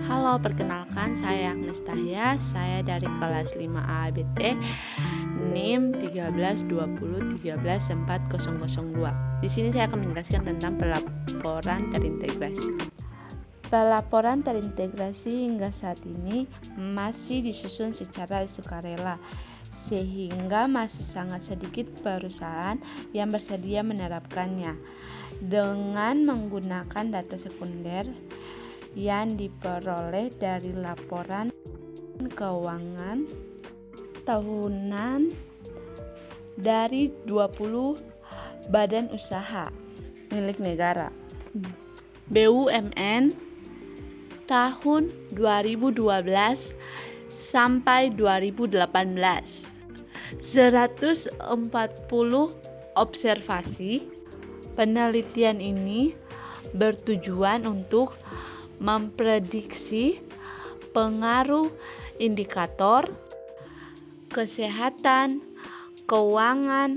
Halo, perkenalkan saya Agnes Tahya. Saya dari kelas 5A ABT NIM 1320134002. Di sini saya akan menjelaskan tentang pelaporan terintegrasi. Pelaporan terintegrasi hingga saat ini masih disusun secara sukarela, sehingga masih sangat sedikit perusahaan yang bersedia menerapkannya dengan menggunakan data sekunder yang diperoleh dari laporan keuangan tahunan dari 20 badan usaha milik negara BUMN tahun 2012 sampai 2018. 140 observasi penelitian ini bertujuan untuk memprediksi pengaruh indikator kesehatan, keuangan,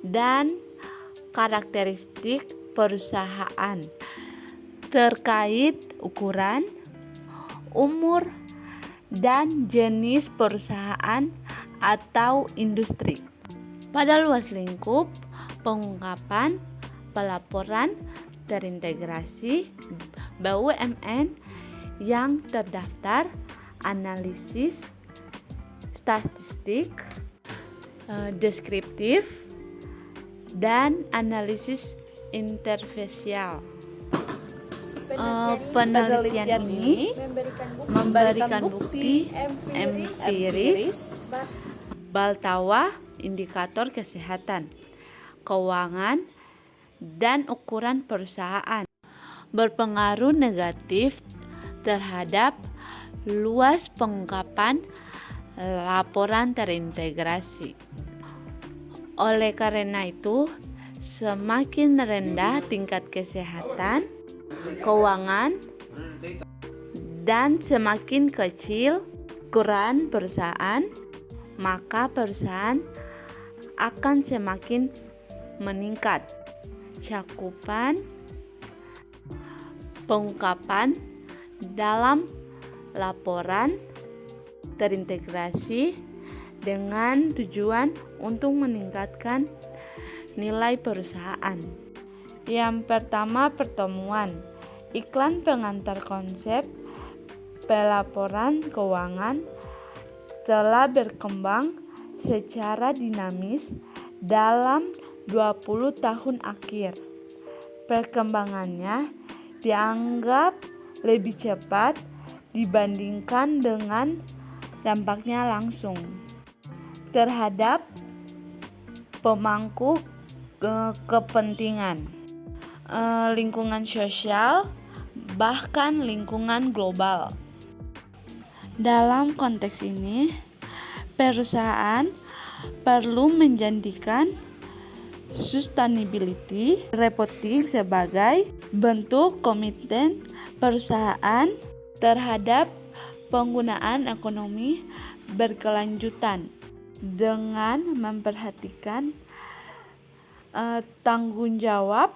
dan karakteristik perusahaan terkait ukuran, umur, dan jenis perusahaan atau industri. Pada luas lingkup pengungkapan pelaporan terintegrasi BUMN yang terdaftar, analisis statistik, deskriptif, dan analisis intervensial. Penelitian ini memberikan bukti empiris bahwa indikator kesehatan, keuangan, dan ukuran perusahaan berpengaruh negatif terhadap luas pengungkapan laporan terintegrasi. Oleh karena itu, semakin rendah tingkat kesehatan, keuangan, dan semakin kecil ukuran perusahaan, maka perusahaan akan semakin meningkat cakupan pengungkapan dalam laporan terintegrasi dengan tujuan untuk meningkatkan nilai perusahaan. Yang pertama, pertemuan iklan pengantar konsep pelaporan keuangan telah berkembang secara dinamis dalam 20 tahun akhir. Perkembangannya dianggap lebih cepat dibandingkan dengan dampaknya langsung terhadap pemangku kepentingan, lingkungan sosial, bahkan lingkungan global. Dalam konteks ini, perusahaan perlu menjadikan sustainability reporting sebagai bentuk komitmen perusahaan terhadap penggunaan ekonomi berkelanjutan dengan memperhatikan tanggung jawab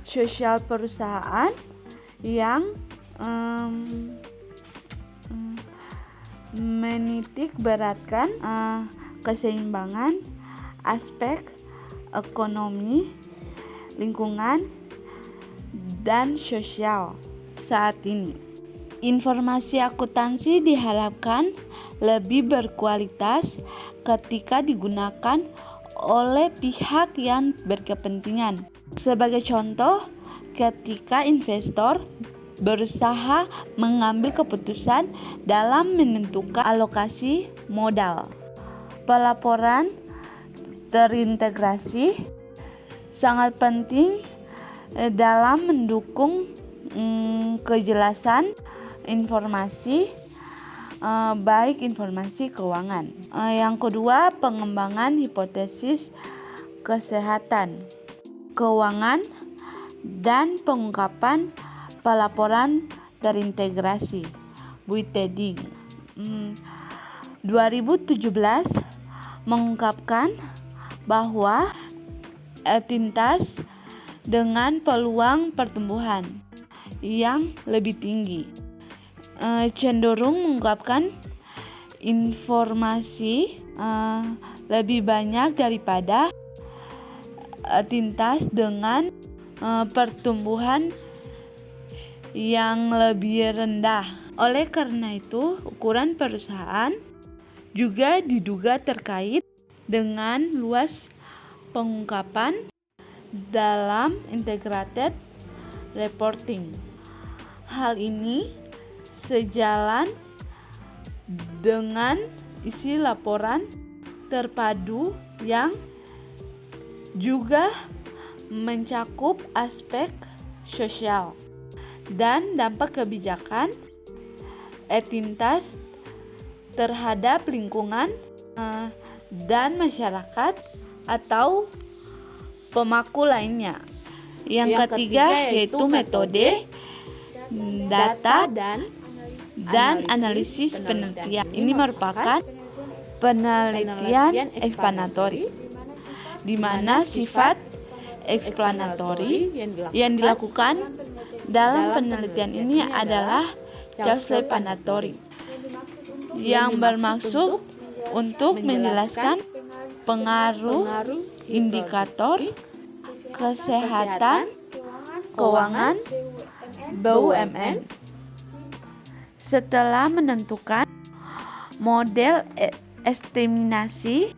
sosial perusahaan yang menitik beratkan keseimbangan aspek ekonomi, lingkungan, dan sosial saat ini. Informasi akuntansi diharapkan lebih berkualitas ketika digunakan oleh pihak yang berkepentingan. Sebagai contoh, ketika investor berusaha mengambil keputusan dalam menentukan alokasi modal. Pelaporan terintegrasi sangat penting dalam mendukung kejelasan informasi, baik informasi keuangan. Yang kedua, pengembangan hipotesis kesehatan, keuangan, dan pengungkapan pelaporan terintegrasi (BUITEDING). 2017 mengungkapkan bahwa entitas dengan peluang pertumbuhan yang lebih tinggi, cenderung mengungkapkan informasi lebih banyak daripada tintas dengan pertumbuhan yang lebih rendah. Oleh karena itu, ukuran perusahaan juga diduga terkait dengan luas pengungkapan dalam integrated reporting. Hal ini sejalan dengan isi laporan terpadu yang juga mencakup aspek sosial dan dampak kebijakan tintas terhadap lingkungan dan masyarakat atau pemaku lainnya. Yang ketiga yaitu metode data dan analisis penelitian. Ini merupakan penelitian eksplanatori, di mana sifat eksplanatori yang dilakukan dalam penelitian ini adalah self-explanatory, yang bermaksud untuk menjelaskan pengaruh indikator kesehatan keuangan BUMN. Setelah menentukan model estimasi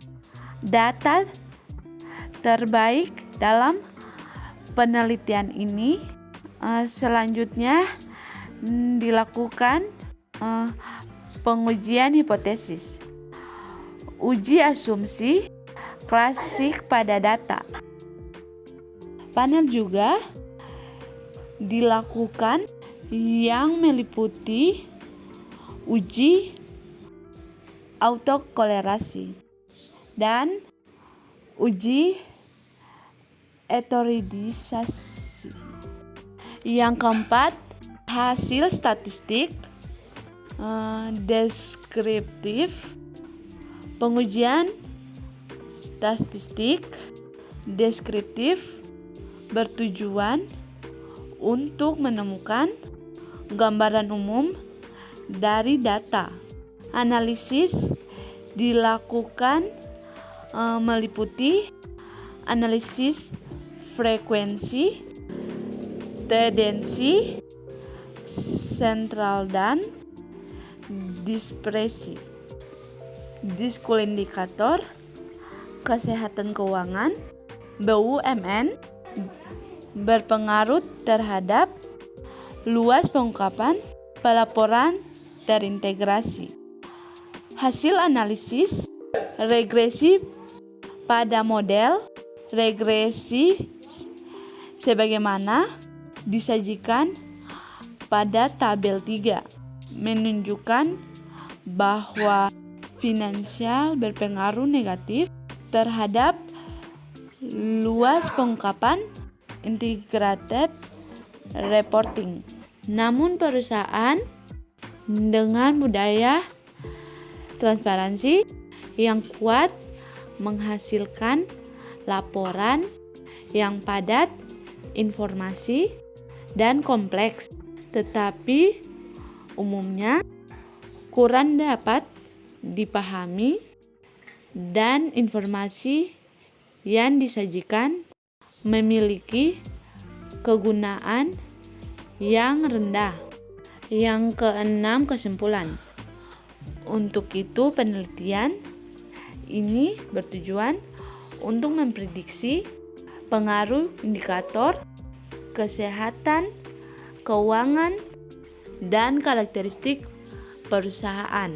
data terbaik dalam penelitian ini, selanjutnya dilakukan pengujian hipotesis, uji asumsi klasik pada data. Panel juga dilakukan yang meliputi uji autokorelasi dan uji heterodisasi. Yang keempat, hasil statistik deskriptif. Pengujian statistik deskriptif bertujuan untuk menemukan gambaran umum dari data. Analisis dilakukan meliputi analisis frekuensi, tendensi, sentral dan dispersi. Indikator kesehatan keuangan BUMN berpengaruh terhadap luas pengungkapan pelaporan terintegrasi. Hasil analisis regresi pada model regresi sebagaimana disajikan pada tabel 3 menunjukkan bahwa finansial berpengaruh negatif terhadap luas pengungkapan integrated reporting. Namun perusahaan dengan budaya transparansi yang kuat menghasilkan laporan yang padat, informasi, dan kompleks, tetapi umumnya kurang dapat dipahami dan informasi yang disajikan memiliki kegunaan yang rendah. Yang keenam, kesimpulan. Untuk itu penelitian ini bertujuan untuk memprediksi pengaruh indikator kesehatan keuangan dan karakteristik perusahaan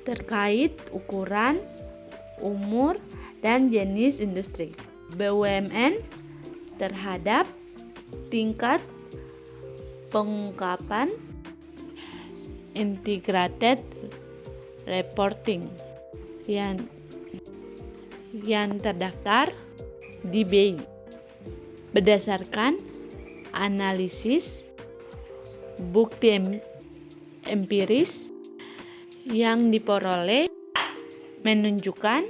terkait ukuran, umur, dan jenis industri BUMN terhadap tingkat pengungkapan integrated reporting yang terdaftar di BI berdasarkan analisis bukti empiris yang diperoleh menunjukkan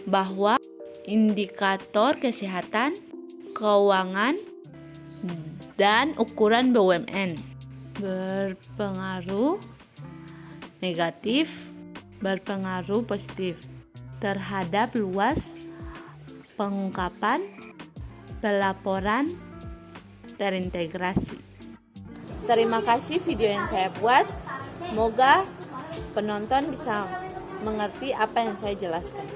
bahwa indikator kesehatan keuangan dan ukuran BUMN. Berpengaruh negatif, berpengaruh positif terhadap luas pengungkapan pelaporan terintegrasi. Terima kasih video yang saya buat. Semoga penonton bisa mengerti apa yang saya jelaskan.